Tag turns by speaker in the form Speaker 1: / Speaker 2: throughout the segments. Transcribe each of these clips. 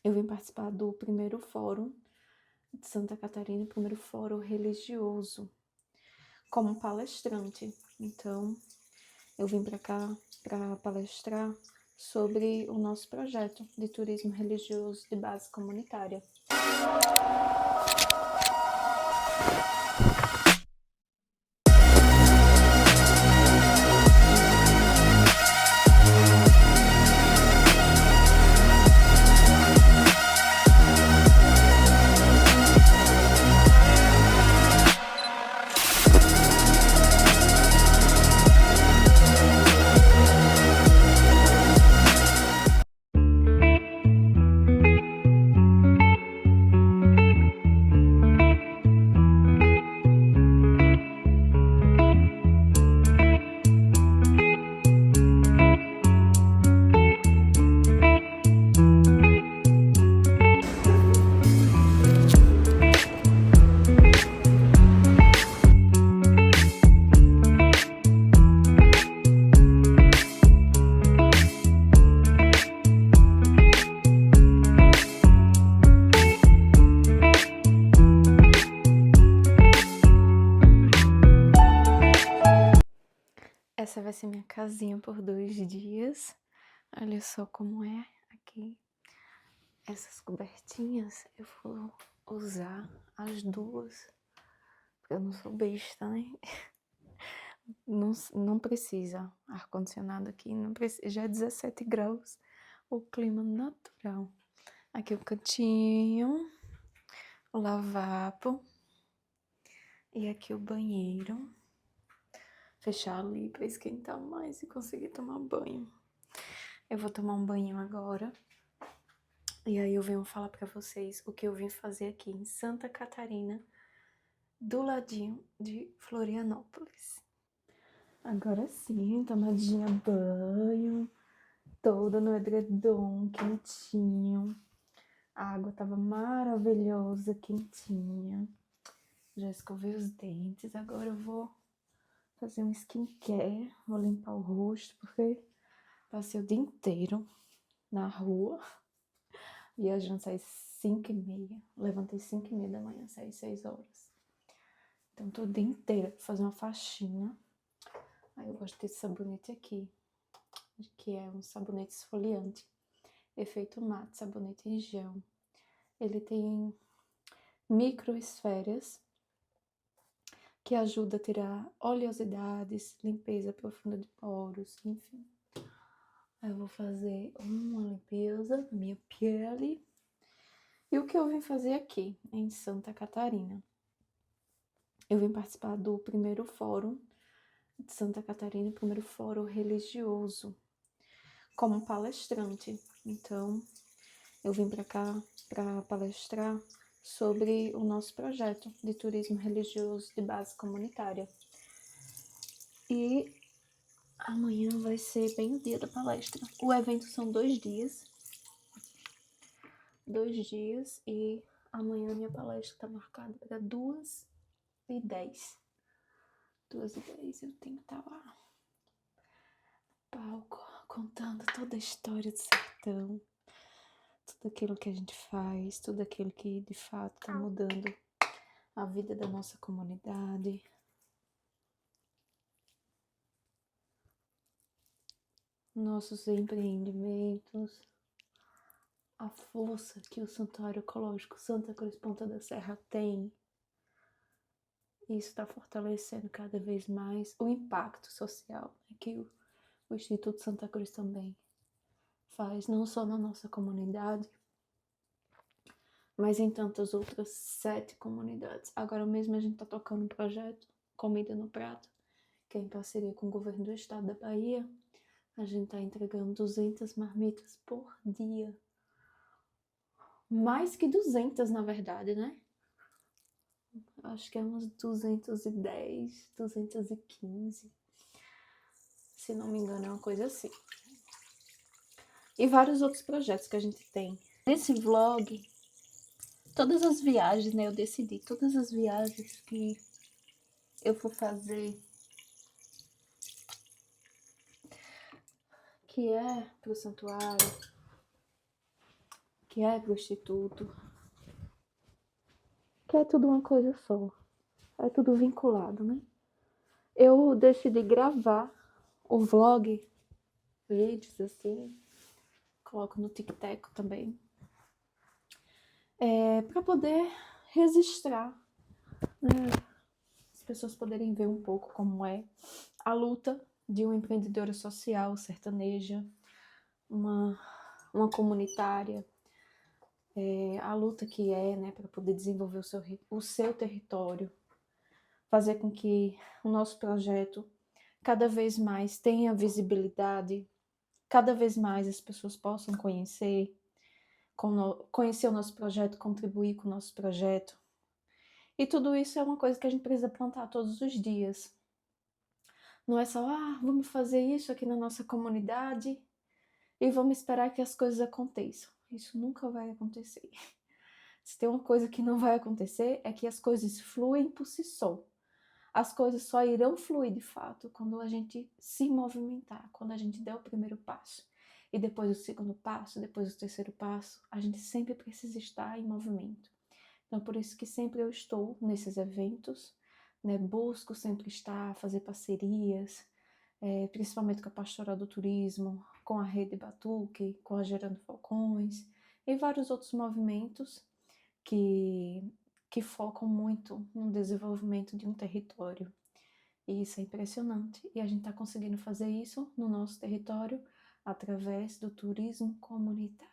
Speaker 1: Eu vim participar do primeiro fórum de Santa Catarina, primeiro fórum religioso, como palestrante. Então, eu vim para cá para palestrar sobre o nosso projeto de turismo religioso de base comunitária. Essa vai ser minha casinha por 2 dias. Olha só como é aqui. Essas cobertinhas eu vou usar as duas, porque eu não sou besta, né? Não precisa ar-condicionado aqui, não precisa, já é 17 graus, o clima natural. Aqui o cantinho, o lavabo e aqui o banheiro. Fechar ali para esquentar mais e conseguir tomar banho. Eu vou tomar um banho agora. E aí eu venho falar para vocês o que eu vim fazer aqui em Santa Catarina, do ladinho de Florianópolis. Agora sim, tomadinha banho, toda no edredom, quentinho. A água tava maravilhosa, quentinha. Já escovei os dentes, agora eu vou fazer um skincare, vou limpar o rosto, porque passei o dia inteiro na rua, viajando, saí 5h30, levantei 5h30 da manhã, saí 6 horas. Então, tô o dia inteiro fazer uma faxina. Aí eu gosto desse sabonete aqui, que é um sabonete esfoliante, efeito mate, sabonete em gel. Ele tem microesferas que ajuda a tirar oleosidades, limpeza profunda de poros, enfim. Aí eu vou fazer uma limpeza na minha pele. E o que eu vim fazer aqui em Santa Catarina? Eu vim participar do primeiro fórum de Santa Catarina, primeiro fórum religioso, como palestrante. Então, eu vim para cá para palestrar sobre o nosso projeto de turismo religioso de base comunitária. E amanhã vai ser bem o dia da palestra. O evento são 2 dias. 2 dias e amanhã minha palestra está marcada para 2h10. 2h10 eu tenho que estar lá no palco contando toda a história do sertão, tudo aquilo que a gente faz, tudo aquilo que de fato está mudando a vida da nossa comunidade. Nossos empreendimentos, a força que o Santuário Ecológico Santa Cruz Ponta da Serra tem. Isso está fortalecendo cada vez mais o impacto social, né, que o Instituto Santa Cruz também faz, não só na nossa comunidade, mas em tantas outras 7 comunidades. Agora mesmo a gente está tocando um projeto, Comida no Prato, que é em parceria com o governo do estado da Bahia. A gente está entregando 200 marmitas por dia. Mais que 200, na verdade, né? Acho que é uns 210, 215. Se não me engano, é uma coisa assim. E vários outros projetos que a gente tem. Nesse vlog, todas as viagens, né? Eu decidi todas as viagens que eu for fazer, que é pro santuário, que é prostituto, que é tudo uma coisa só. É tudo vinculado, né? Eu decidi gravar o vlog, vídeos assim, coloco no TikTok também, para poder registrar, né? As pessoas poderem ver um pouco como é a luta de uma empreendedora social sertaneja, uma comunitária, a luta que é, né, para poder desenvolver o seu território, fazer com que o nosso projeto cada vez mais tenha visibilidade, cada vez mais as pessoas possam conhecer, conhecer o nosso projeto, contribuir com o nosso projeto. E tudo isso é uma coisa que a gente precisa plantar todos os dias. Não é só, vamos fazer isso aqui na nossa comunidade e vamos esperar que as coisas aconteçam. Isso nunca vai acontecer. Se tem uma coisa que não vai acontecer, é que as coisas fluem por si só. As coisas só irão fluir de fato quando a gente se movimentar, quando a gente der o primeiro passo. E depois o segundo passo, depois o terceiro passo, a gente sempre precisa estar em movimento. Então, por isso que sempre eu estou nesses eventos, né? Busco sempre estar, fazer parcerias, principalmente com a Pastoral do Turismo, com a Rede Batuque, com a Gerando Falcões e vários outros movimentos que focam muito no desenvolvimento de um território. E isso é impressionante. E a gente está conseguindo fazer isso no nosso território através do turismo comunitário.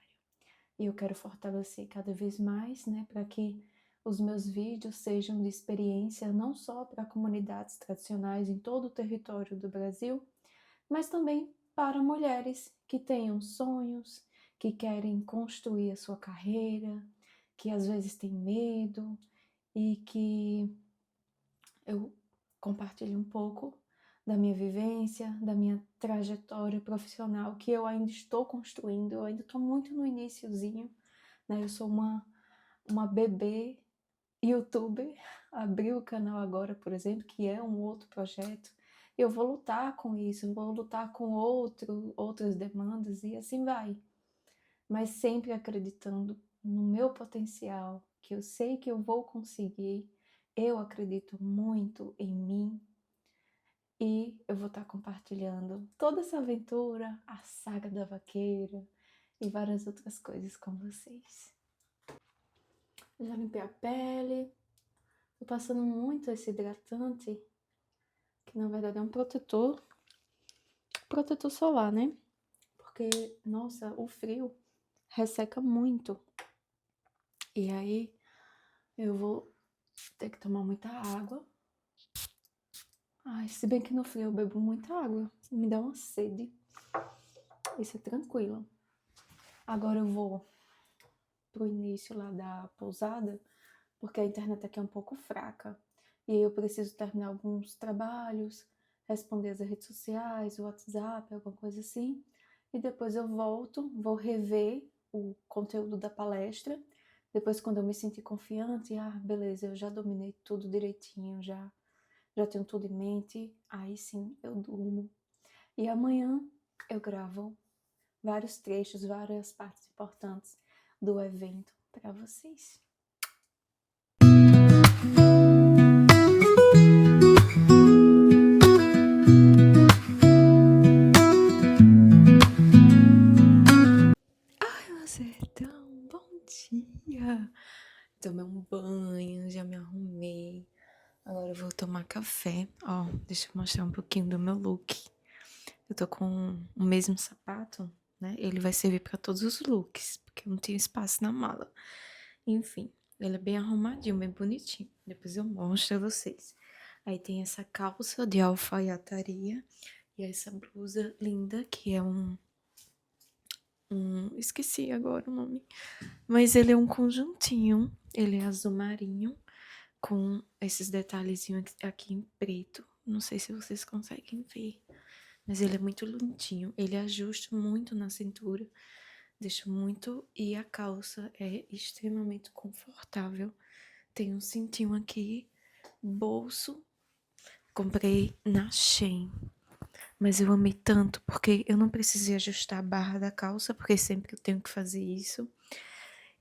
Speaker 1: E eu quero fortalecer cada vez mais, né, para que os meus vídeos sejam de experiência não só para comunidades tradicionais em todo o território do Brasil, mas também para mulheres que tenham sonhos, que querem construir a sua carreira, que às vezes têm medo e que eu compartilhe um pouco da minha vivência, da minha trajetória profissional que eu ainda estou construindo, eu ainda estou muito no iniciozinho, né? Eu sou uma bebê youtuber, abri o canal agora, por exemplo, que é um outro projeto. Eu vou lutar com isso, vou lutar com outras demandas e assim vai. Mas sempre acreditando no meu potencial, que eu sei que eu vou conseguir. Eu acredito muito em mim e eu vou estar compartilhando toda essa aventura, a saga da vaqueira e várias outras coisas com vocês. Já limpei a pele, tô passando muito esse hidratante, que na verdade é um protetor solar, né? Porque, nossa, o frio resseca muito. E aí eu vou ter que tomar muita água. Ai, se bem que no frio eu bebo muita água, me dá uma sede. Isso é tranquilo. Agora eu vou pro início lá da pousada, porque a internet aqui é um pouco fraca. E aí eu preciso terminar alguns trabalhos, responder as redes sociais, o WhatsApp, alguma coisa assim. E depois eu volto, vou rever o conteúdo da palestra. Depois, quando eu me sentir confiante, beleza, eu já dominei tudo direitinho, já tenho tudo em mente, aí sim eu durmo. E amanhã eu gravo vários trechos, várias partes importantes do evento para vocês. Ai, meu sertão, bom dia! Tomei um banho, já me arrumei. Agora eu vou tomar café. Ó, deixa eu mostrar um pouquinho do meu look. Eu tô com o mesmo sapato, né? Ele vai servir para todos os looks, porque eu não tenho espaço na mala. Enfim, ele é bem arrumadinho, bem bonitinho. Depois eu mostro a vocês. Aí tem essa calça de alfaiataria e essa blusa linda, que é esqueci agora o nome. Mas ele é um conjuntinho, ele é azul marinho, com esses detalhezinhos aqui em preto. Não sei se vocês conseguem ver, mas ele é muito lindinho. Ele ajusta muito na cintura, deixa muito... E a calça é extremamente confortável. Tem um cintinho aqui, bolso. Comprei na Shein. Mas eu amei tanto, porque eu não precisei ajustar a barra da calça, porque sempre eu tenho que fazer isso.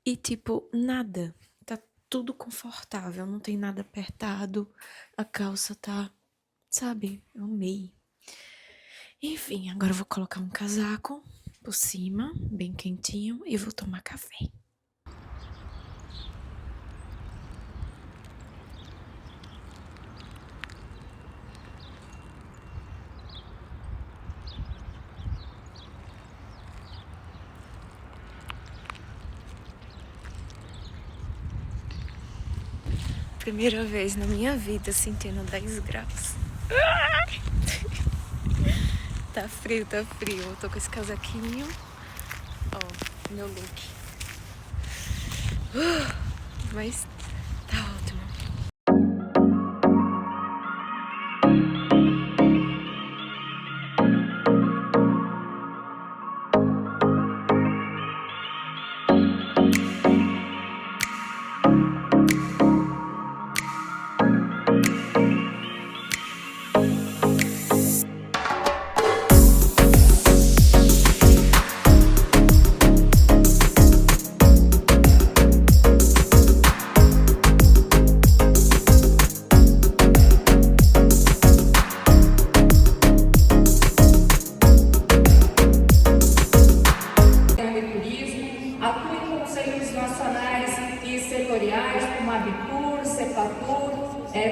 Speaker 1: E, tipo, nada. Tá tudo confortável, não tem nada apertado. A calça tá, sabe? Eu amei. Enfim, agora eu vou colocar um casaco por cima, bem quentinho, e vou tomar café. Primeira vez na minha vida sentindo 10 graus. Tá frio, tá frio. Eu tô com esse casaquinho. Ó, meu look. Mas tá ótimo.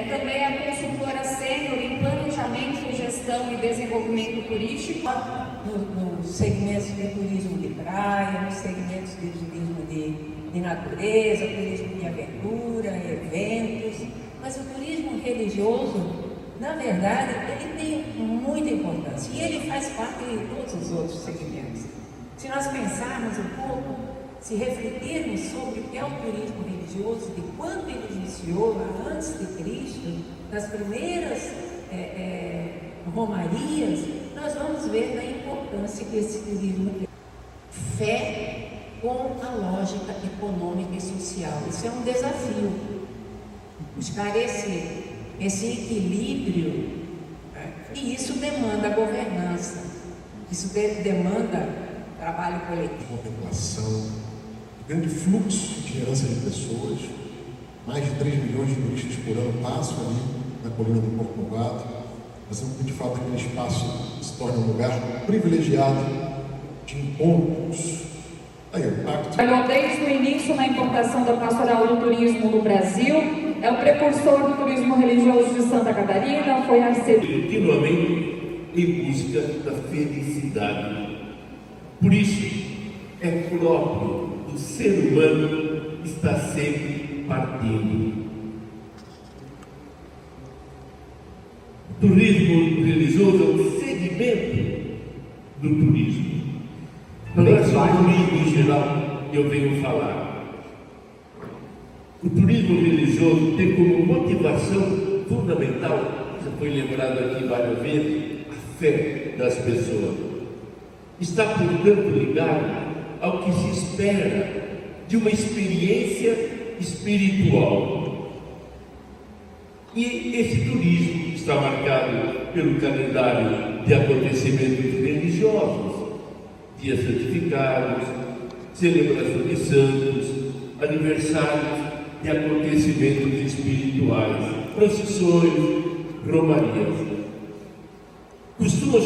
Speaker 2: Também é consultora sênior em planejamento, gestão e desenvolvimento turístico.
Speaker 3: Nos segmentos de turismo de praia, nos segmentos de turismo de natureza, turismo de aventura, eventos. Mas o turismo religioso, na verdade, ele tem muita importância e ele faz parte de todos os outros segmentos. Se nós pensarmos um pouco, se refletirmos sobre o que é o turismo religioso, de quando ele iniciou, lá antes de Cristo, nas primeiras romarias, nós vamos ver da importância que esse turismo tem. Fé com a lógica econômica e social. Isso é um desafio. Buscar esse equilíbrio, e isso demanda governança, isso demanda trabalho coletivo.
Speaker 4: Contemplação, grande fluxo de herança de pessoas, mais de 3 milhões de turistas por ano passam ali na colina do Corcovado, fazendo com que de fato aquele espaço se torne um lugar privilegiado de encontros. Aí, o pacto.
Speaker 2: Desde o início na implantação da pastoral do turismo no Brasil, é o precursor do turismo religioso de Santa Catarina, foi recebido
Speaker 5: continuamente em busca da felicidade. Por isso, é próprio do ser humano estar sempre partindo. O turismo religioso é um segmento do turismo. Não é só o turismo em geral que eu venho falar. O turismo religioso tem como motivação fundamental, já foi lembrado aqui várias vezes, a fé das pessoas. Está, portanto, ligado ao que se espera de uma experiência espiritual. E esse turismo está marcado pelo calendário de acontecimentos religiosos, dias santificados, celebração de santos, aniversários de acontecimentos espirituais, procissões, romarias. Costumam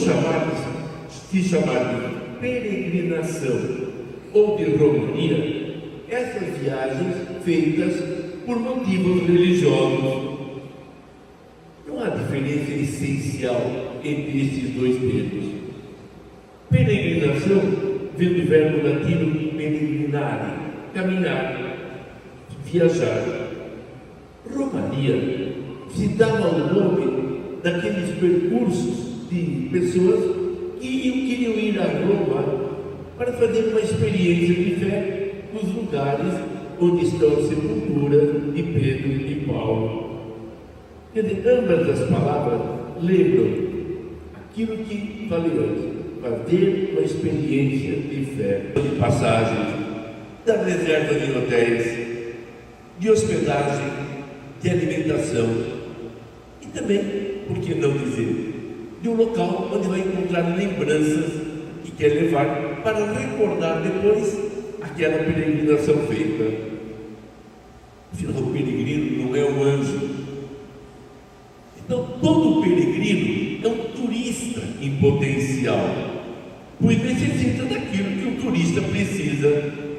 Speaker 5: se chamar de peregrinação ou de romaria essas viagens feitas por motivos religiosos. Não há diferença essencial entre esses dois termos. Peregrinação vem do verbo latino peregrinare, caminhar, viajar. Romaria se dava o nome daqueles percursos de pessoas que queriam ir a Roma para fazer uma experiência de fé nos lugares onde estão as sepulturas de Pedro e Paulo. Quer dizer, ambas as palavras lembram aquilo que falei antes, fazer uma experiência de fé, de passagens, da reserva de hotéis, de hospedagem, de alimentação e também, por que não dizer, de um local onde vai encontrar lembranças que quer levar para recordar depois aquela peregrinação feita. Afinal, o peregrino não é um anjo. Então, todo peregrino é um turista em potencial, pois necessita daquilo que o turista precisa.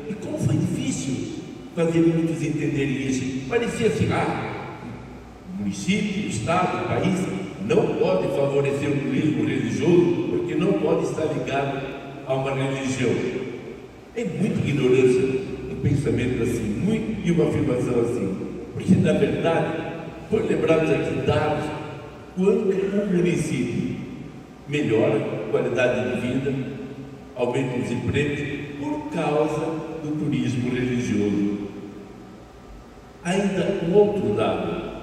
Speaker 5: E como foi difícil fazer muitos entenderem isso. Parecia assim, o município, o estado, o país não pode favorecer o turismo religioso porque não pode estar ligado a uma religião. É muita ignorância um pensamento assim, e uma afirmação assim, porque na verdade foi lembrado aqui dados quando o município melhora a qualidade de vida, aumenta os empregos por causa do turismo religioso. Ainda um outro dado,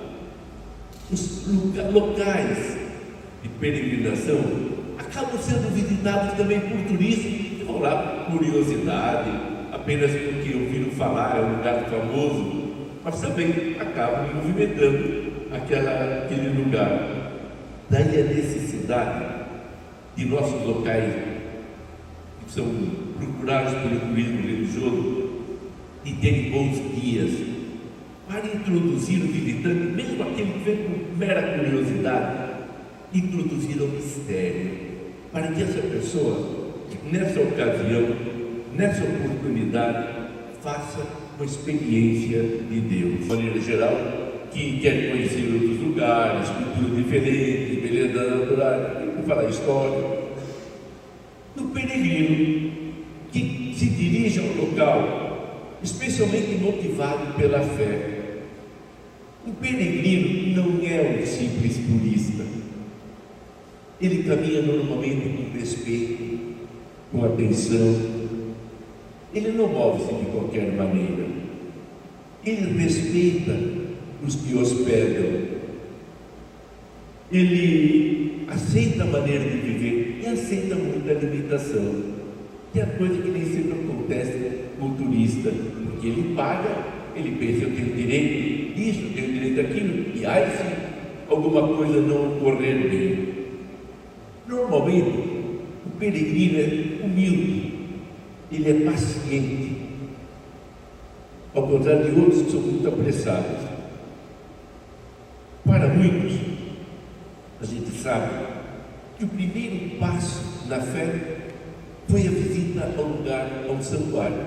Speaker 5: os locais de peregrinação acabam sendo visitados também por turistas que vão lá por curiosidade, apenas porque ouviram falar, é um lugar famoso, mas também acabam movimentando aquele lugar. Daí a necessidade de nossos locais, que são procurados pelo turismo religioso, de terem bons guias para introduzir o visitante, mesmo aquele que vem com mera curiosidade, introduzir o mistério, para que essa pessoa, nessa ocasião, nessa oportunidade, faça uma experiência de Deus. De maneira geral, que quer conhecer outros lugares, culturas diferentes, beleza natural, falar história. No peregrino, que se dirige ao local, especialmente motivado pela fé. O peregrino não é um simples turista. Ele caminha normalmente com respeito, com atenção. Ele não move-se de qualquer maneira. Ele respeita os que hospedam. Ele aceita a maneira de viver e aceita muita limitação, que é a coisa que nem sempre acontece com o turista, porque ele paga, ele pensa, eu tenho direito disso, eu tenho direito daquilo, e aí se alguma coisa não ocorrer bem. Normalmente, o peregrino é humilde, ele é paciente, ao contrário de outros que são muito apressados. Para muitos, a gente sabe que o primeiro passo na fé foi a visita ao lugar, a um santuário,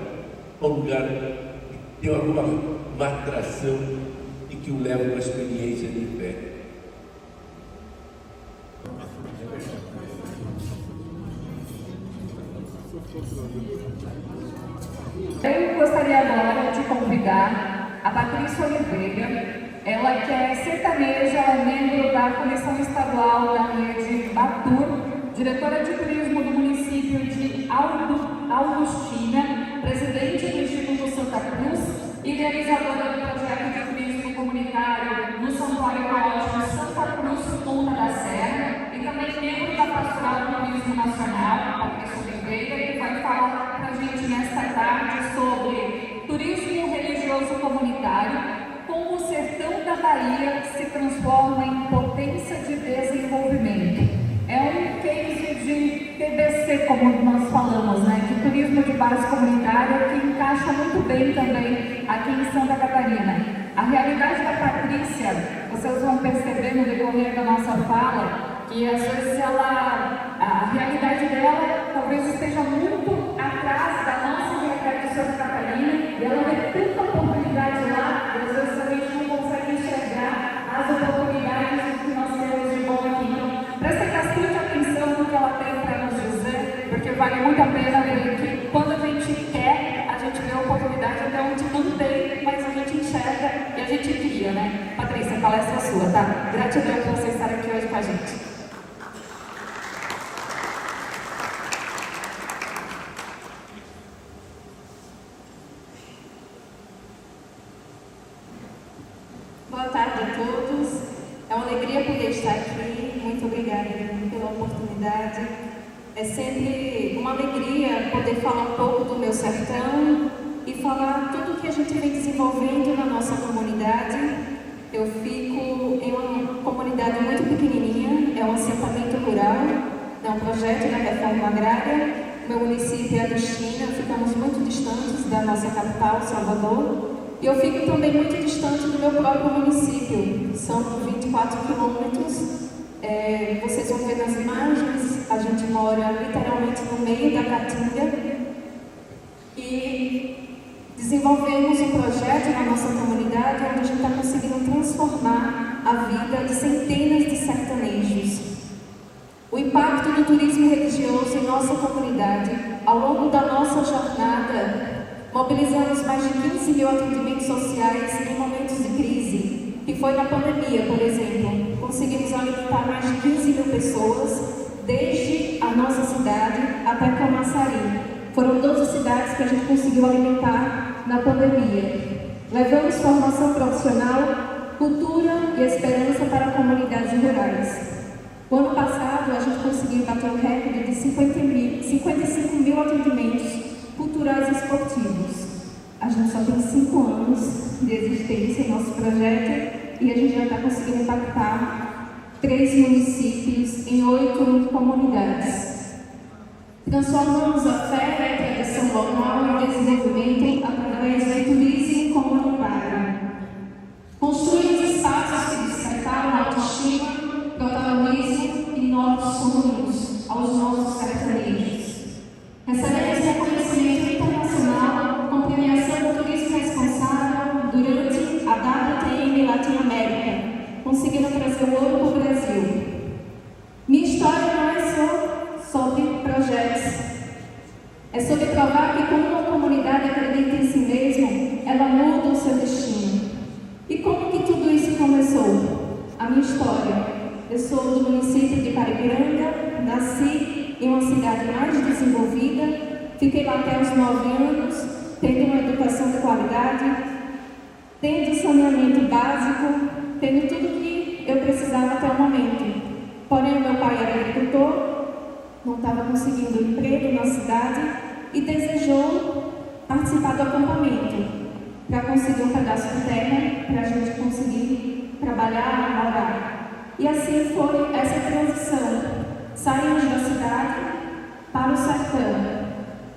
Speaker 5: a um lugar que tem uma atração e que o leva a uma experiência de fé.
Speaker 2: Eu gostaria agora de convidar a Patrícia Oliveira. Ela que é sertaneja, ela é membro da Comissão Estadual da Rede Batur, diretora de turismo do município de Augustina, presidente do Instituto Santa Cruz, idealizadora do projeto de turismo comunitário no Santuário Ecológico Santa Cruz, Ponta da Serra, e também membro da Pastoral do Turismo Nacional, Patrícia Oliveira, que vai falar para a gente nesta tarde sobre turismo religioso comunitário, como o sertão da Bahia se transforma em potência de desenvolvimento. É um case de TBC, como nós falamos, né? De turismo de base comunitária, que encaixa muito bem também aqui em Santa Catarina. A realidade da Patrícia, vocês vão perceber no decorrer da nossa fala, que às vezes a realidade dela talvez esteja muito atrás da nossa realidade de Santa Catarina, e ela vê tanta oportunidade lá, e às vezes a gente não consegue enxergar as oportunidades que nós temos de bom aqui. Então, presta bastante atenção no que ela tem para nos dizer, porque vale muito a pena ver que quando a gente quer, a gente vê a oportunidade até onde não tem, mas a gente enxerga e a gente cria, né? Patrícia, a palestra é sua, tá? Gratidão por você estar aqui hoje com a gente.
Speaker 6: Boa tarde a todos. É uma alegria poder estar aqui. Muito obrigada pela oportunidade. É sempre uma alegria poder falar um pouco do meu sertão e falar tudo que a gente vem desenvolvendo na nossa comunidade. Eu fico em uma comunidade muito pequenininha, é um assentamento rural, é um projeto da reforma agrária, meu município é Agostina, ficamos muito distantes da nossa capital, Salvador, e eu fico também muito distante do meu próprio município, são 24 quilômetros. Vocês vão ver nas imagens, a gente mora literalmente no meio da Caatinga e desenvolvemos um projeto na nossa comunidade onde a gente está conseguindo transformar a vida de centenas de sertanejos. O impacto do turismo religioso em nossa comunidade, ao longo da nossa jornada, mobilizamos mais de 15 mil atendimentos sociais em momentos de crise, que foi na pandemia, por exemplo. Conseguimos alimentar mais de 15 mil pessoas, desde a nossa cidade até Camaçari. Foram 12 cidades que a gente conseguiu alimentar na pandemia. Levamos formação profissional, cultura e esperança para comunidades rurais. O ano passado, a gente conseguiu bater um recorde de 55 mil atendimentos culturais e esportivos. A gente só tem 5 anos de existência em nosso projeto e a gente já está conseguindo impactar 3 municípios em 8 comunidades. Transformamos a fé e a tradição local em desenvolvimento através do turismo comunitário. Construímos espaços que despertaram a autoestima, protagonismo e novos sonhos aos nossos sertanejos. Recebemos reconhecimento internacional com premiação do turismo responsável durante a WTM Latinoamérica, conseguindo trazer o ouro para o Brasil. Minha história não é só sobre projetos, é sobre provar que quando uma comunidade acredita em si mesma, ela muda o seu destino. E como que tudo isso começou? A minha história. Eu sou do município de Paripiranga, nasci em uma cidade mais desenvolvida, fiquei lá até os 9 anos, tendo uma educação de qualidade, tendo saneamento básico, tendo tudo que eu precisava até o momento. Porém, meu pai era agricultor, não estava conseguindo emprego na cidade e desejou participar do acampamento para conseguir um pedaço de terra para a gente conseguir trabalhar, morar. E assim foi essa transição. Saímos da cidade para o sertão.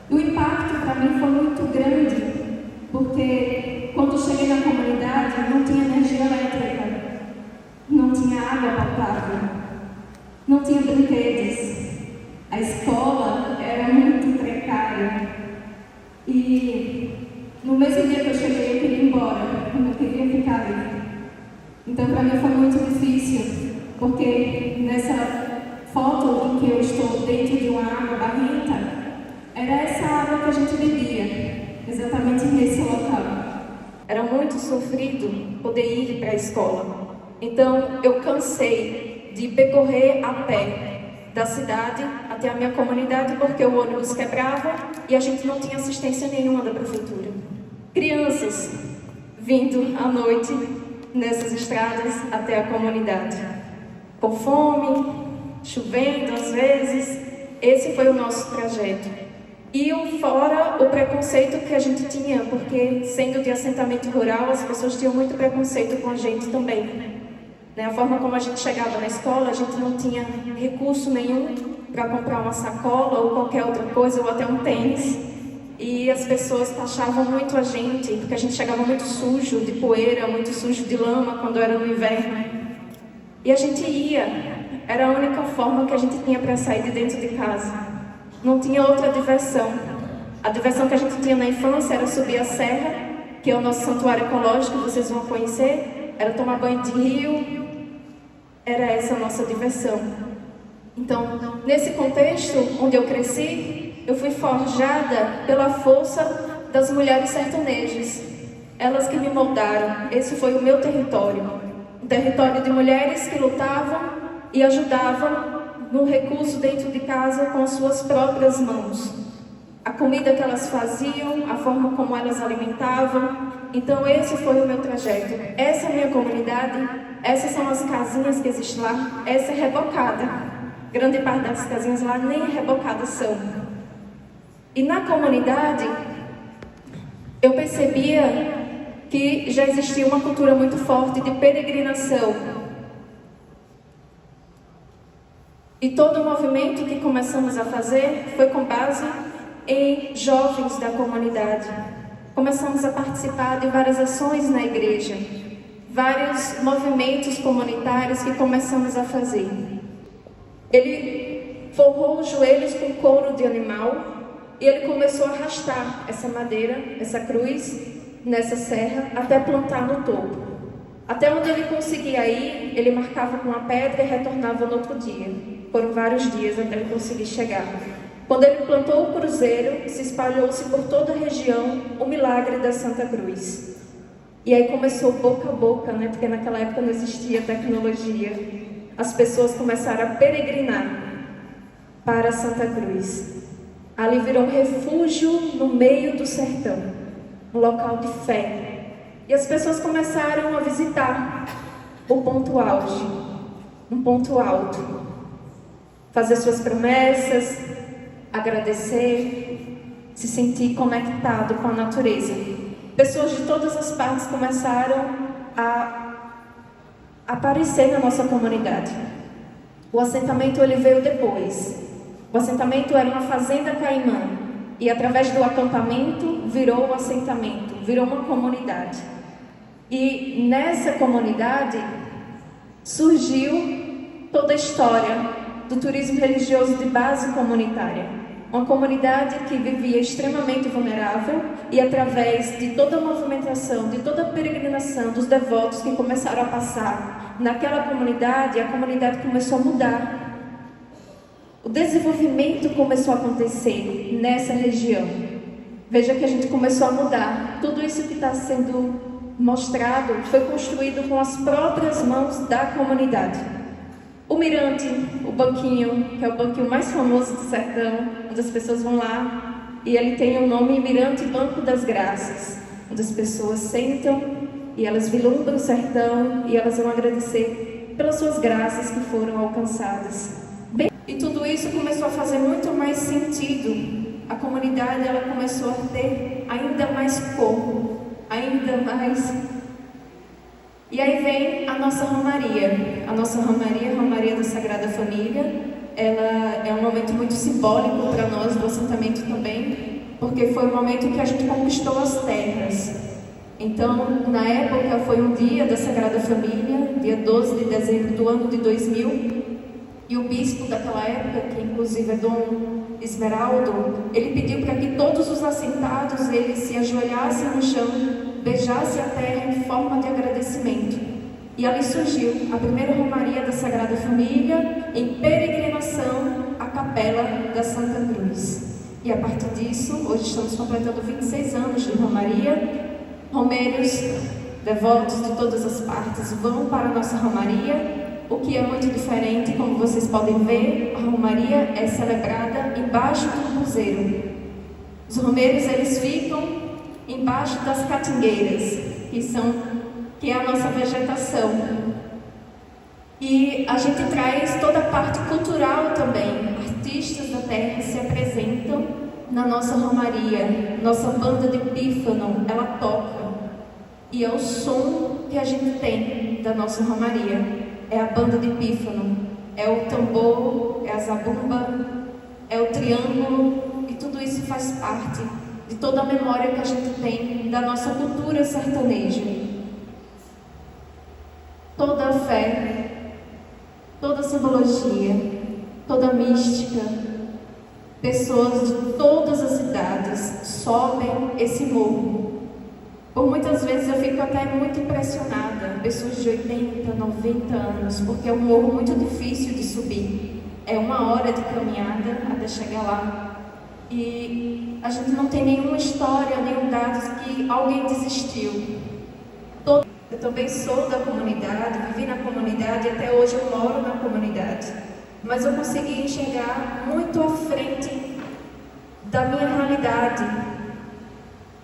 Speaker 6: E o impacto para mim foi muito grande, porque quando cheguei na comunidade não tinha energia elétrica, não tinha água potável, não tinha brinquedos. A escola era muito precária. E no mesmo dia que eu cheguei, eu queria ir embora, eu não queria ficar ali. Então, para mim foi muito difícil, porque nessa foto em que eu estou dentro de uma água barrenta, era essa água que a gente bebia, exatamente nesse local. Era muito sofrido poder ir para a escola. Então, eu cansei de percorrer a pé da cidade até a minha comunidade, porque o ônibus quebrava e a gente não tinha assistência nenhuma da prefeitura. Crianças vindo à noite nessas estradas até a comunidade, com fome, chovendo às vezes. Esse foi o nosso trajeto. E fora o preconceito que a gente tinha, porque sendo de assentamento rural, as pessoas tinham muito preconceito com a gente também. A forma como a gente chegava na escola, a gente não tinha recurso nenhum para comprar uma sacola ou qualquer outra coisa, ou até um tênis. E as pessoas taxavam muito a gente, porque a gente chegava muito sujo de poeira, muito sujo de lama quando era no inverno. E a gente ia, era a única forma que a gente tinha para sair de dentro de casa. Não tinha outra diversão. A diversão que a gente tinha na infância era subir a serra, que é o nosso santuário ecológico, vocês vão conhecer, era tomar banho de rio. Era essa a nossa diversão. Então, nesse contexto onde eu cresci, eu fui forjada pela força das mulheres sertanejas. Elas que me moldaram. Esse foi o meu território. Um território de mulheres que lutavam e ajudavam no recurso dentro de casa com as suas próprias mãos. A comida que elas faziam, a forma como elas alimentavam. Então esse foi o meu trajeto. Essa é a minha comunidade, essas são as casinhas que existem lá, essa é rebocada. Grande parte das casinhas lá nem rebocadas são. E na comunidade, eu percebia que já existia uma cultura muito forte de peregrinação. E todo o movimento que começamos a fazer foi com base em jovens da comunidade. Começamos a participar de várias ações na igreja, vários movimentos comunitários que começamos a fazer. Ele forrou os joelhos com couro de animal e ele começou a arrastar essa madeira, essa cruz, nessa serra, até plantar no topo. Até onde ele conseguia ir, ele marcava com a pedra e retornava no outro dia. Foram vários dias até ele conseguir chegar. Quando ele plantou o cruzeiro, se espalhou-se por toda a região o milagre da Santa Cruz. E aí começou boca a boca, né? Porque naquela época não existia tecnologia. As pessoas começaram a peregrinar para a Santa Cruz. Ali virou um refúgio no meio do sertão, um local de fé. E as pessoas começaram a visitar o ponto auge, um ponto alto, fazer suas promessas, agradecer, se sentir conectado com a natureza. Pessoas de todas as partes começaram a aparecer na nossa comunidade. O assentamento ele veio depois. O assentamento era uma fazenda caimã e através do acampamento virou um assentamento, virou uma comunidade. E nessa comunidade surgiu toda a história do turismo religioso de base comunitária. Uma comunidade que vivia extremamente vulnerável e através de toda a movimentação, de toda a peregrinação dos devotos que começaram a passar naquela comunidade, a comunidade começou a mudar. O desenvolvimento começou a acontecer nessa região. Veja que a gente começou a mudar. Tudo isso que está sendo mostrado foi construído com as próprias mãos da comunidade. O mirante, o banquinho, que é o banquinho mais famoso do sertão, onde as pessoas vão lá, e ele tem o nome Mirante Banco das Graças, onde as pessoas sentam e elas vislumbram o sertão e elas vão agradecer pelas suas graças que foram alcançadas. E tudo isso começou a fazer muito mais sentido. A comunidade ela começou a ter ainda mais corpo, ainda mais. E aí vem a nossa romaria. A nossa romaria, a Romaria da Sagrada Família, ela é um momento muito simbólico para nós do assentamento também, porque foi o momento que a gente conquistou as terras. Então, na época, foi um dia da Sagrada Família, dia 12 de dezembro do ano de 2000, e o bispo daquela época, que inclusive é Dom Esmeraldo, ele pediu para que todos os assentados eles se ajoelhassem no chão, beijassem a terra em forma de agradecimento. E ali surgiu a primeira Romaria da Sagrada Família, em peregrinação à Capela da Santa Cruz. E a partir disso, hoje estamos completando 26 anos de Romaria. Romélios, devotos de todas as partes, vão para a nossa Romaria. O que é muito diferente, como vocês podem ver, a Romaria é celebrada embaixo do cruzeiro. Os romeiros eles ficam embaixo das catingueiras, que é a nossa vegetação. E a gente traz toda a parte cultural também. Artistas da terra se apresentam na nossa Romaria. Nossa banda de pífano, ela toca. E é o som que a gente tem da nossa Romaria. É a banda de pífano, é o tambor, é a zabumba, é o triângulo, e tudo isso faz parte de toda a memória que a gente tem da nossa cultura sertaneja. Toda a fé, toda a simbologia, toda a mística, pessoas de todas as idades sobem esse morro. Por muitas vezes eu fico até muito impressionada, pessoas de 80, 90 anos, porque é um morro muito difícil de subir. É 1 hora de caminhada até chegar lá. E a gente não tem nenhuma história, nenhum dado que alguém desistiu. Eu também sou da comunidade, vivi na comunidade e até hoje eu moro na comunidade. Mas eu consegui enxergar muito à frente da minha realidade.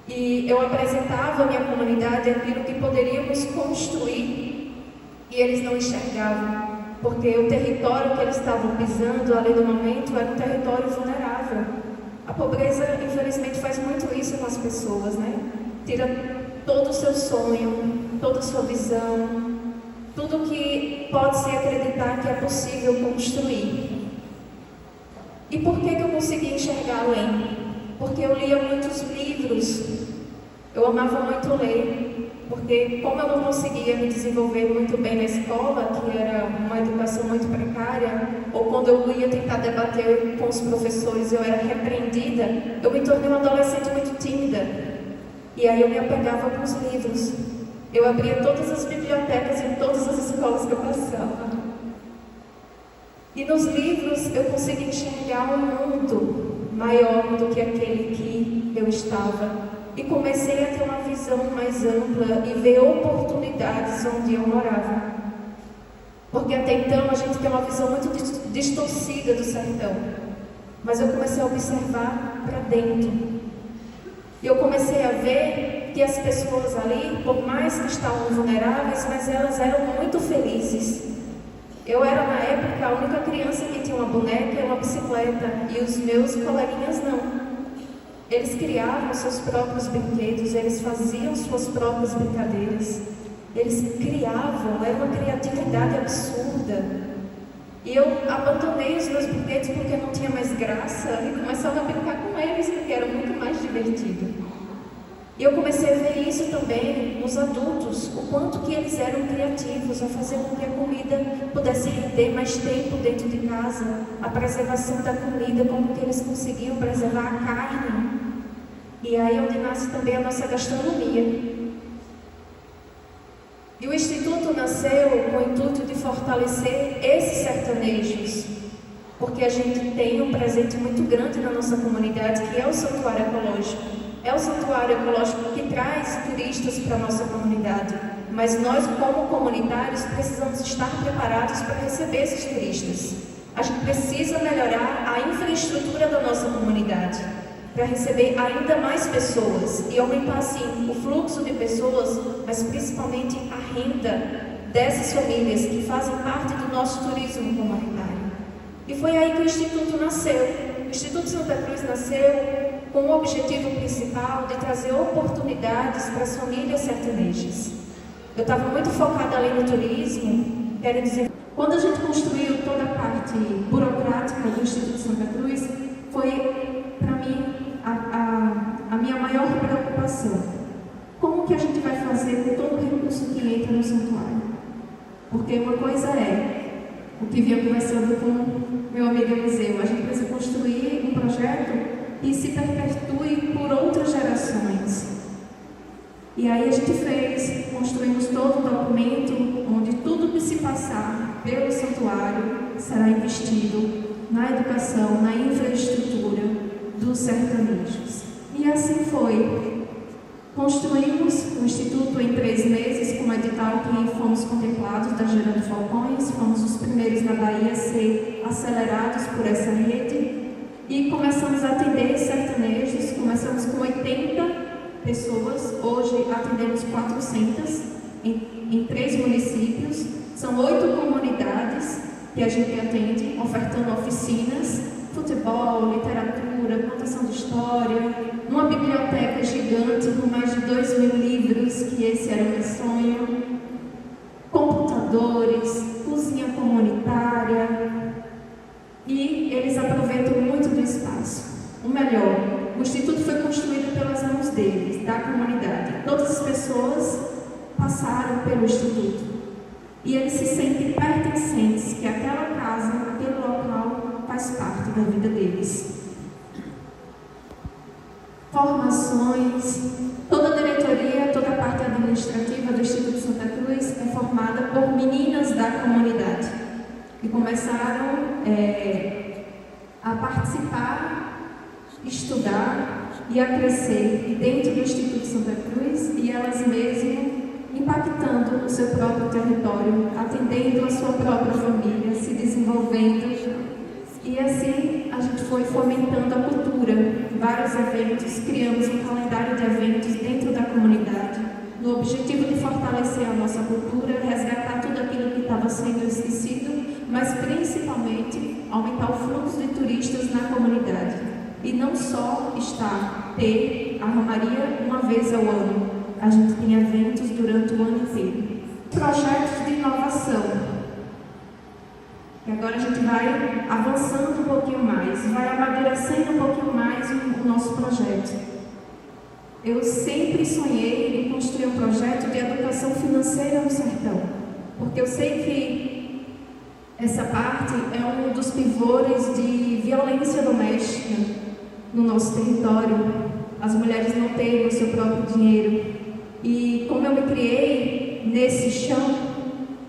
Speaker 6: E eu apresentava à minha comunidade aquilo que poderíamos construir e eles não enxergavam, porque o território que eles estavam pisando ali no momento era um território vulnerável. A pobreza, infelizmente, faz muito isso com as pessoas, né? Tira todo o seu sonho, toda a sua visão, tudo que pode se acreditar que é possível construir. E por que eu consegui enxergar além? Porque eu lia muitos livros, eu amava muito ler, porque como eu não conseguia me desenvolver muito bem na escola, que era uma educação muito precária, ou quando eu ia tentar debater com os professores eu era repreendida, eu me tornei uma adolescente muito tímida. E aí eu me apegava com os livros. Eu abria todas as bibliotecas em todas as escolas que eu passava. E nos livros eu consegui enxergar um mundo maior do que aquele que eu estava. E comecei a ter uma visão mais ampla e ver oportunidades onde eu morava. Porque até então a gente tem uma visão muito distorcida do sertão. Mas eu comecei a observar para dentro. E eu comecei a ver que as pessoas ali, por mais que estavam vulneráveis, mas elas eram muito felizes. Eu era, na época, a única criança que tinha uma boneca e uma bicicleta, e os meus coleguinhas não. Eles criavam seus próprios brinquedos, eles faziam suas próprias brincadeiras. Eles criavam, era uma criatividade absurda. E eu abandonei os meus brinquedos porque não tinha mais graça e começava a brincar com eles, porque era muito mais divertido. E eu comecei a ver isso também nos adultos, o quanto que eles eram criativos a fazer com que a comida pudesse render mais tempo dentro de casa, a preservação da comida, como que eles conseguiam preservar a carne. E aí é onde nasce também a nossa gastronomia. E o Instituto nasceu com o intuito de fortalecer esses sertanejos, porque a gente tem um presente muito grande na nossa comunidade, que é o Santuário Ecológico. É o Santuário Ecológico que traz turistas para a nossa comunidade, mas nós, como comunitários, precisamos estar preparados para receber esses turistas. A gente precisa melhorar a infraestrutura da nossa comunidade, para receber ainda mais pessoas e aumentar, assim, o fluxo de pessoas, mas principalmente a renda dessas famílias que fazem parte do nosso turismo comunitário. E foi aí que o Instituto nasceu. O Instituto Santa Cruz nasceu com o objetivo principal de trazer oportunidades para as famílias sertanejas. Eu estava muito focada ali no turismo, quero dizer, quando a gente construiu toda a parte burocrática do Instituto Santa Cruz, foi, para mim, a minha maior preocupação. Como que a gente vai fazer com todo o recurso que entra no santuário? Porque uma coisa é, o que vinha conversando com meu amigo Eliseu, a gente precisa construir um projeto e se perpetue por outras gerações. E aí a gente construímos todo um documento onde tudo que se passar pelo santuário será investido na educação, na infraestrutura dos sertanejos. E assim foi. Construímos o Instituto em 3 meses, com um edital que fomos contemplados da Gerando Falcões, fomos os primeiros na Bahia a ser acelerados por essa rede. E começamos a atender sertanejos, começamos com 80 pessoas, hoje atendemos 400 em 3 municípios, são 8 comunidades que a gente atende, ofertando oficinas, futebol, literatura, contação de história, uma biblioteca gigante com mais de 2.000 livros, que esse era o meu sonho, computadores, cozinha comunitária. E eles aproveitam muito do espaço. O melhor, o Instituto foi construído pelas mãos deles, da comunidade. Todas as pessoas passaram pelo Instituto. E eles se sentem pertencentes, que aquela casa, aquele local, faz parte da vida deles. Formações, toda a diretoria, toda a parte administrativa do Instituto Santa Cruz é formada por meninas da comunidade, que começaram a participar, estudar e a crescer dentro do Instituto Santa Cruz e elas mesmas impactando o seu próprio território, atendendo a sua própria família, se desenvolvendo. E assim a gente foi fomentando a cultura, vários eventos, criamos um calendário de eventos dentro da comunidade, no objetivo de fortalecer a nossa cultura, resgatar tudo aquilo que estava sendo esquecido, mas principalmente aumentar o fluxo de turistas na comunidade. E não só ter a Romaria uma vez ao ano, a gente tem eventos durante o ano inteiro. Projetos de inovação. E agora a gente gente vai avançando um pouquinho mais, vai amadurecendo um pouquinho mais o nosso projeto. Eu sempre sonhei em construir um projeto de educação financeira no sertão, porque eu sei que essa parte é um dos pivôs de violência doméstica no nosso território. As mulheres não têm o seu próprio dinheiro. E como eu me criei nesse chão,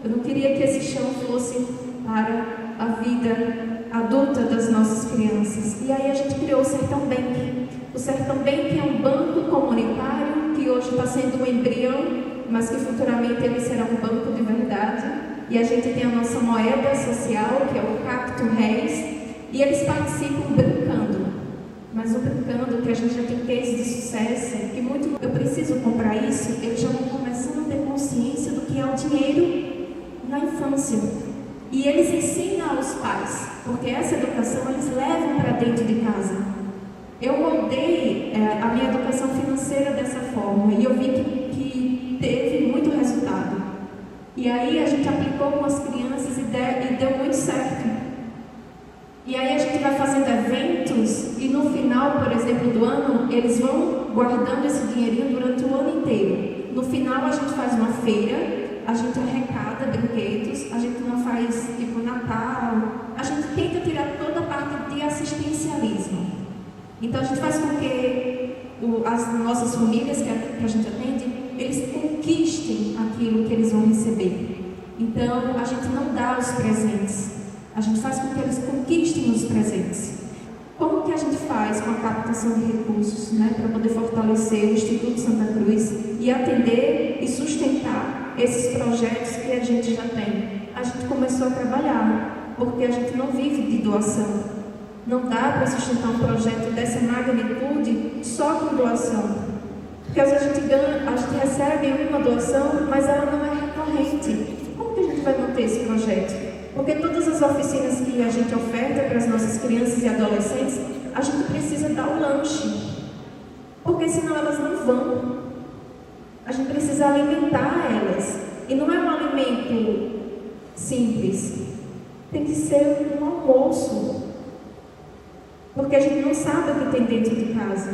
Speaker 6: eu não queria que esse chão fosse para a vida adulta das nossas crianças. E aí a gente criou o Sertão Bank. O Sertão Bank é um banco comunitário que hoje está sendo um embrião, mas que futuramente ele será um banco de verdade. E a gente tem a nossa moeda social, que é o Capto Reis, e eles participam brincando. Mas o brincando, que a gente já tem case de sucesso, que muito eu preciso comprar isso, eles já vão começando a ter consciência do que é o dinheiro na infância. E eles ensinam aos pais, porque essa educação eles levam para dentro de casa. Eu moldei a minha educação financeira dessa forma e eu vi que teve muito resultado. E aí a gente aplicou com as crianças e deu muito certo. E aí a gente vai fazendo eventos e no final, por exemplo, do ano, eles vão guardando esse dinheirinho durante o ano inteiro. No final a gente faz uma feira, a gente arrecada brinquedos, a gente não faz tipo Natal, a gente tenta tirar toda a parte de assistencialismo. Então a gente faz com que as nossas famílias que a gente atende, eles conquistem aquilo que eles vão receber. Então a gente não dá os presentes. A gente faz com que eles conquistem os presentes. Como que a gente faz com a captação de recursos, né, para poder fortalecer o Instituto Santa Cruz e atender e sustentar esses projetos que a gente já tem? A gente começou a trabalhar, porque a gente não vive de doação. Não dá para sustentar um projeto dessa magnitude só com doação. Porque às vezes a gente recebe uma doação, mas ela não é recorrente. Como que a gente vai manter esse projeto? Porque todas as oficinas que a gente oferta para as nossas crianças e adolescentes, a gente precisa dar o lanche. Porque senão elas não vão. A gente precisa alimentar elas. E não é um alimento simples. Tem que ser um almoço. Porque a gente não sabe o que tem dentro de casa.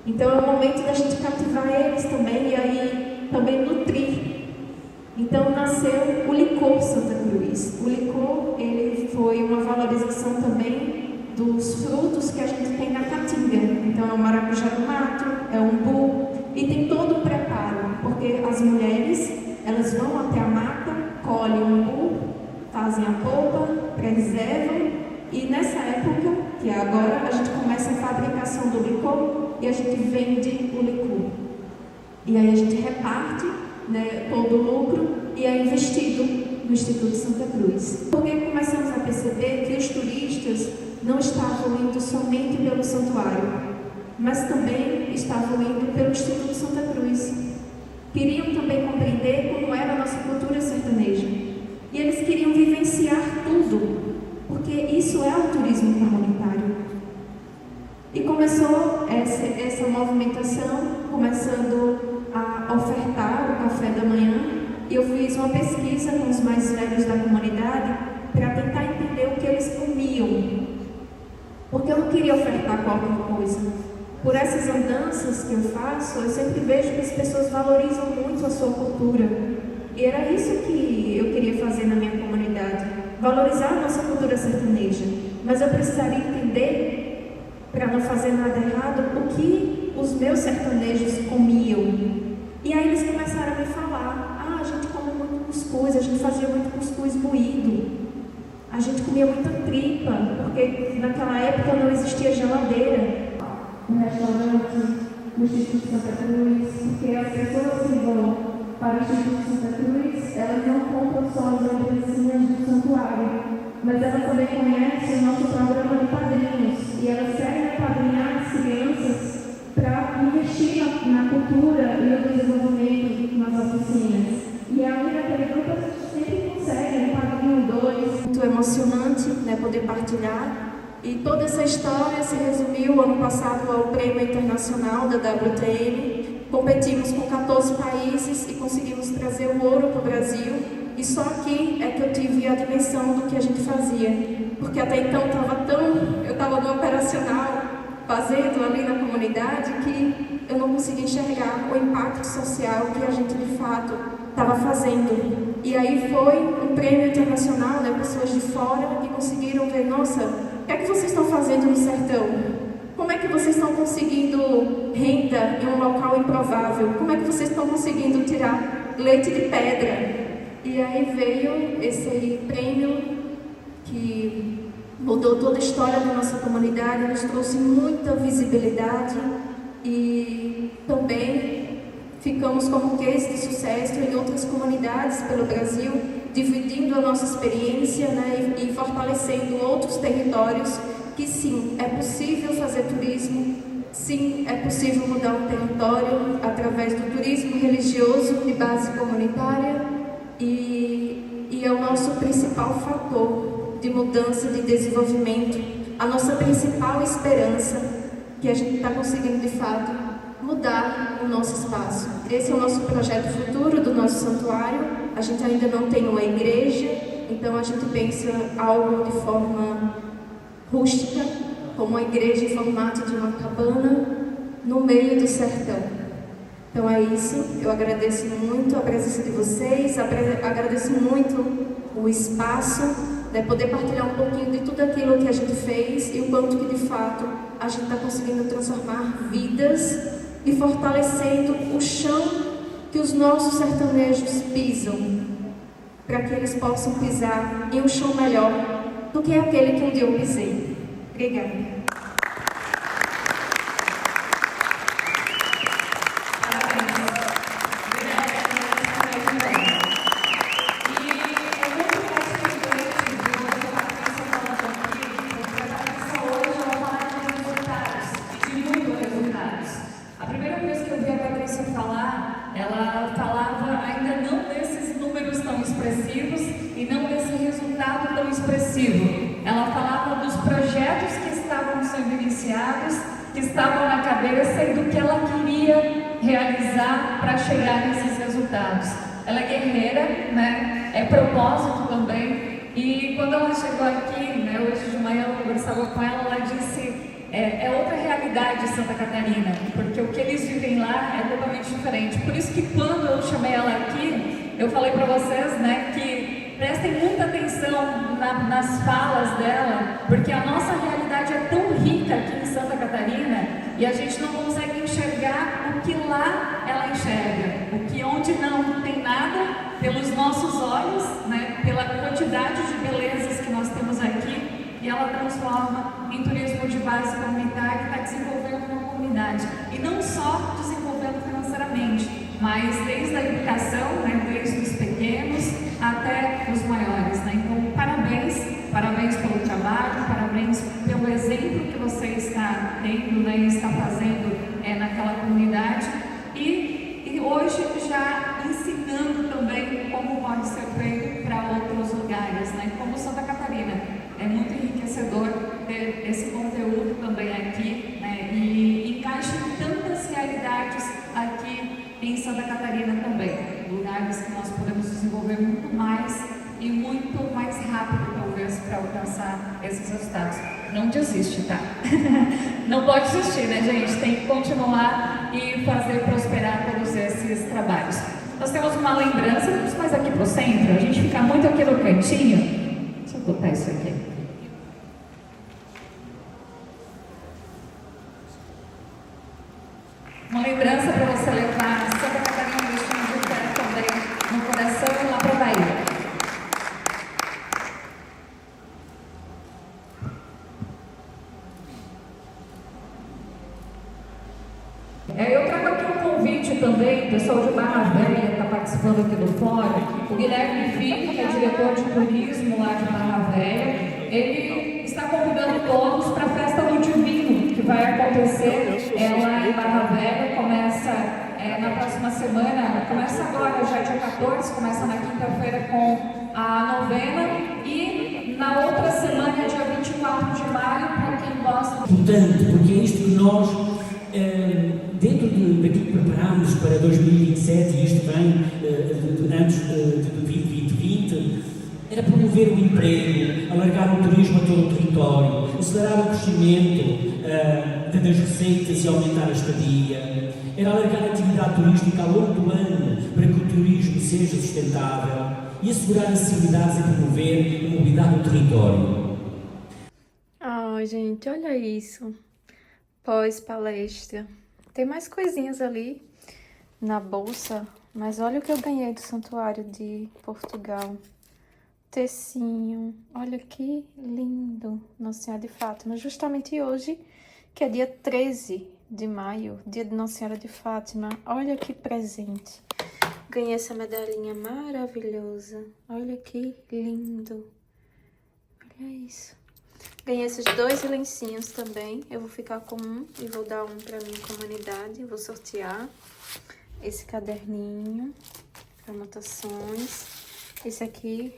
Speaker 6: Então é o momento da gente cativar eles também e aí também nutrir. Então nasceu o licor Santa Cruz. O licor, ele foi uma valorização também dos frutos que a gente tem na caatinga. Então é o maracujá do mato, é o umbu, e tem todo o preparo, porque as mulheres, elas vão até a mata, colhem o umbu, fazem a polpa, preservam, e nessa época, que é agora, a gente começa a fabricação do licor e a gente vende o licor. E aí a gente reparte, né, todo o lucro e é investido no Instituto Santa Cruz. Porque começamos a perceber que os turistas não estavam indo somente pelo santuário, mas também estavam indo pelo Instituto Santa Cruz. Queriam também compreender como era a nossa cultura sertaneja. E eles queriam vivenciar tudo, porque isso é o turismo comunitário. E começou essa movimentação, começando a ofertar o café da manhã, e eu fiz uma pesquisa com os mais velhos da comunidade para tentar entender o que eles comiam, porque eu não queria ofertar qualquer coisa. Por essas andanças que eu faço, eu sempre vejo que as pessoas valorizam muito a sua cultura, e era isso que eu queria fazer na minha comunidade, valorizar a nossa cultura sertaneja, mas eu precisaria entender, para não fazer nada errado, o que os meus sertanejos comiam. E aí eles começaram a me falar, a gente come muito cuscuz, a gente fazia muito cuscuz moído, a gente comia muita tripa, porque naquela época não existia geladeira.
Speaker 2: Um restaurante no Instituto Santa Cruz, porque as pessoas que vão para o Instituto Santa Cruz, elas não compram só as lembrancinhas do santuário, mas elas também conhecem o nosso programa de padrinhos, e elas querem apadrinhar as crianças para investir na cultura e no desenvolvimento nas oficinas. E aí naquele grupo a gente sempre consegue um padrinho, dois.
Speaker 6: Muito emocionante, né, poder partilhar. E toda essa história se resumiu ano passado ao Prêmio Internacional da WTN. Competimos com 14 países e conseguimos trazer o ouro para o Brasil. E só aqui é que eu tive a dimensão do que a gente fazia, porque até então eu estava no operacional, fazendo ali na comunidade, que eu não conseguia enxergar o impacto social que a gente de fato estava fazendo. E aí foi um prêmio internacional, né, pessoas de fora que conseguiram ver, nossa, o que é que vocês estão fazendo no sertão? Como é que vocês estão conseguindo renda em um local improvável? Como é que vocês estão conseguindo tirar leite de pedra? E aí veio esse prêmio que mudou toda a história da nossa comunidade, nos trouxe muita visibilidade e também ficamos como case de sucesso em outras comunidades pelo Brasil, dividindo a nossa experiência, né, e fortalecendo outros territórios que sim, é possível fazer turismo, sim, é possível mudar um território através do turismo religioso de base comunitária e é o nosso principal fator de mudança, de desenvolvimento, a nossa principal esperança que a gente está conseguindo de fato mudar o nosso espaço. Esse é o nosso projeto futuro do nosso santuário. A gente ainda não tem uma igreja, então a gente pensa algo de forma rústica, como uma igreja em formato de uma cabana no meio do sertão. Então é isso, eu agradeço muito a presença de vocês, agradeço muito o espaço, né, poder partilhar um pouquinho de tudo aquilo que a gente fez e o quanto que de fato a gente está conseguindo transformar vidas e fortalecendo o chão que os nossos sertanejos pisam, para que eles possam pisar em um chão melhor do que aquele que um dia eu pisei. Obrigada.
Speaker 2: Ela falava ainda não desses números tão expressivos e não desse resultado tão expressivo. Ela falava dos projetos que estavam sendo iniciados, que estavam na cabeça e do que ela queria realizar para chegar nesses resultados. Ela é guerreira, né? É propósito também. E quando ela chegou aqui, né, hoje de manhã eu conversava com ela, ela disse: é outra realidade de Santa Catarina, porque o que eles vivem lá é totalmente diferente. Por isso que quando eu chamei ela aqui, eu falei para vocês, né, que prestem muita atenção nas falas dela, porque a nossa realidade é tão rica aqui em Santa Catarina e a gente não consegue enxergar o que lá ela enxerga, o que onde não tem nada, pelos nossos olhos, né, pela quantidade de belezas que nós temos aqui. E ela transforma em turismo de base comunitária e está desenvolvendo uma comunidade. E não só desenvolvendo financeiramente, mas desde a educação, né, desde os pequenos até os maiores. Né? Então, parabéns pelo trabalho, parabéns pelo exemplo que você está tendo, né, e está fazendo naquela comunidade. E hoje já ensinando também como pode ser feito para outros lugares, né? Como Santa Catarina. É muito enriquecedor ter esse conteúdo também aqui, né? E encaixa em tantas realidades aqui em Santa Catarina também. Lugares que nós podemos desenvolver muito mais e muito mais rápido, talvez, para alcançar esses resultados. Não desiste, tá? Não pode desistir, né, gente? Tem que continuar e fazer prosperar todos esses trabalhos. Nós temos uma lembrança, vamos mais aqui para o centro, a gente fica muito aqui no cantinho. Deixa eu botar isso aqui. Uma lembrança para você levar Santa Catarina do Destino de Fé também no coração e lá para a Bahia. Eu trago aqui um convite também, o pessoal de Barra Velha está participando aqui do fórum. O Guilherme Filho, que é diretor de turismo lá de Barra Velha, ele está convidando todos para a Festa do Divino, que vai acontecer lá em Barra Velha. Começa na próxima semana, começa agora, já dia 14, começa na quinta-feira com a novena e na outra semana, dia 24 de maio, para quem gosta.
Speaker 7: Importante, porque é isto que nós, dentro daquilo que preparámos para 2027, e isto vem antes de 2020, era promover o emprego, alargar o turismo a todo o território, acelerar o crescimento das receitas e aumentar a estadia, era alargar a atividade turística ao longo do ano para que o turismo seja sustentável e assegurar acessibilidades e promover a mobilidade do território.
Speaker 1: Ai, gente, olha isso. Pós-palestra. Tem mais coisinhas ali na bolsa, mas olha o que eu ganhei do Santuário de Portugal. Tecinho. Olha que lindo. Nossa Senhora de Fátima. Justamente hoje, que é dia 13 de maio, dia de Nossa Senhora de Fátima. Olha que presente. Ganhei essa medalhinha maravilhosa. Olha que lindo. Olha isso. Ganhei esses 2 lencinhos também. Eu vou ficar com um e vou dar um pra minha comunidade. Vou sortear esse caderninho para anotações. Esse aqui,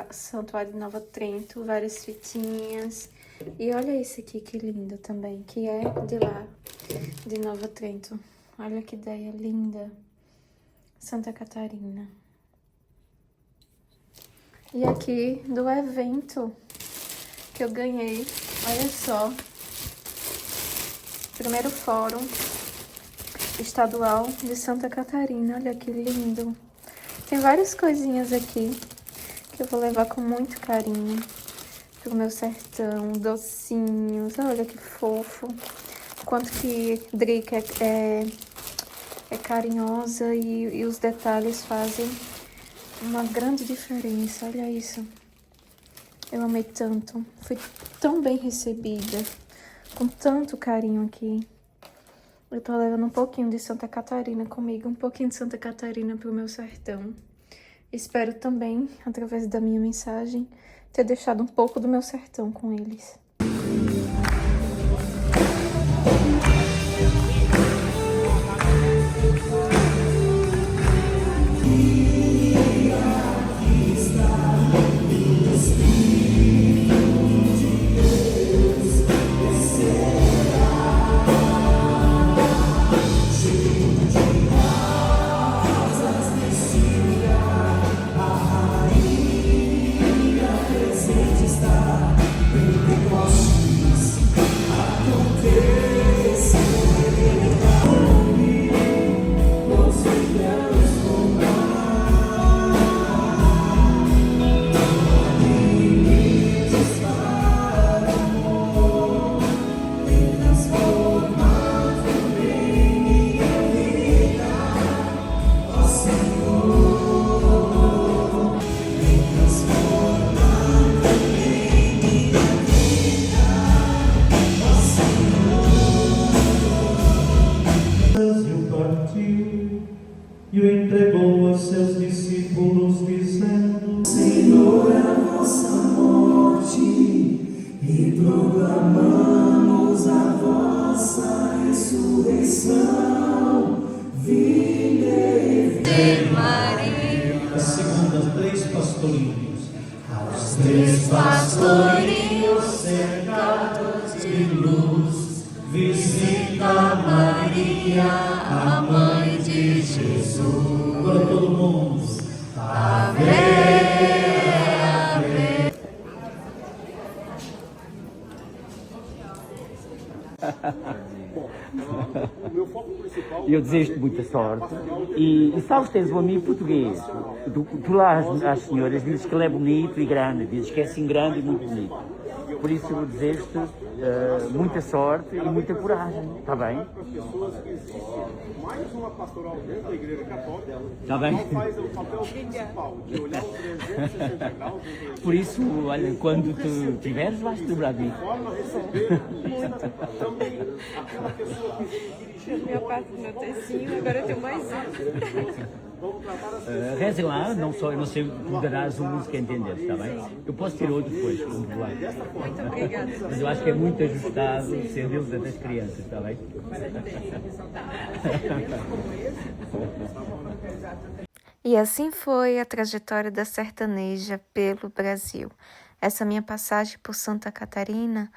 Speaker 1: Santuário de Nova Trento, várias fitinhas. E olha esse aqui que lindo também, que é de lá, de Nova Trento. Olha que ideia linda. Santa Catarina. E aqui do evento que eu ganhei, olha só. Primeiro Fórum Estadual de Santa Catarina. Olha que lindo. Tem várias coisinhas aqui que eu vou levar com muito carinho pro meu sertão. Docinhos. Olha que fofo. Quanto que Drica é carinhosa e os detalhes fazem uma grande diferença. Olha isso. Eu amei tanto. Fui tão bem recebida. Com tanto carinho aqui. Eu tô levando um pouquinho de Santa Catarina comigo. Um pouquinho de Santa Catarina pro meu sertão. Espero também, através da minha mensagem, ter deixado um pouco do meu sertão com eles.
Speaker 8: E o entregou aos seus discípulos, dizendo: Senhor, a vossa morte, e proclamamos a vossa ressurreição. Vinde, Maria. A segunda, 3 pastorinhos. Aos 3 pastorinhos cercados de luz, visita Maria, a mãe de Jesus. Agora todo mundo. Ave, ave.
Speaker 9: E eu desejo-te muita sorte. E sabes, tens um amigo português. Tu lá às senhoras dizes que ele é bonito e grande. Dizes que é assim grande e muito bonito. Por isso eu desejo-te muita sorte e muita coragem. Está bem?
Speaker 10: Mais uma pastoral dentro da Igreja Católica.
Speaker 9: Está bem?
Speaker 10: Faz o papel principal de olhar os 360 graus.
Speaker 9: Por isso, olha, quando tu tiveres, vais-te lembrar de mim.
Speaker 10: Forma a receber também aquela pessoa que dirigiu.
Speaker 6: Minha parte do meu tecinho, agora eu tenho mais um.
Speaker 9: Rezem lá, não só, eu não sei, tu darás uma música a entender, está bem? Eu posso ter outro depois, como tu lá.
Speaker 6: Muito obrigada.
Speaker 9: Mas eu acho que é muito ajustado ser Deus das crianças, está bem?
Speaker 1: E assim foi a trajetória da sertaneja pelo Brasil. Essa minha passagem por Santa Catarina,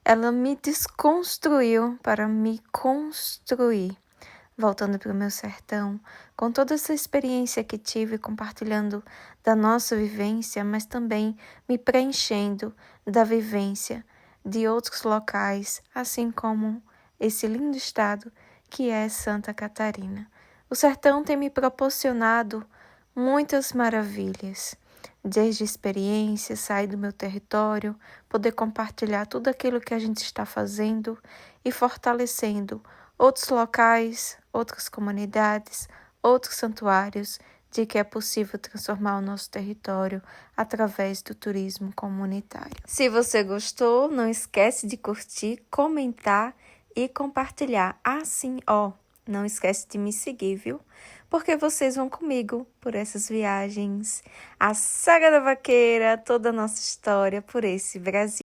Speaker 1: ela me desconstruiu para me construir. voltando para o meu sertão, com toda essa experiência que tive, compartilhando da nossa vivência, mas também me preenchendo da vivência de outros locais, assim como esse lindo estado que é Santa Catarina. O sertão tem me proporcionado muitas maravilhas, desde experiências, sair do meu território, poder compartilhar tudo aquilo que a gente está fazendo e fortalecendo outros locais, outras comunidades, outros santuários, de que é possível transformar o nosso território através do turismo comunitário. Se você gostou, não esquece de curtir, comentar e compartilhar. Não esquece de me seguir, viu? Porque vocês vão comigo por essas viagens, a saga da vaqueira, toda a nossa história por esse Brasil.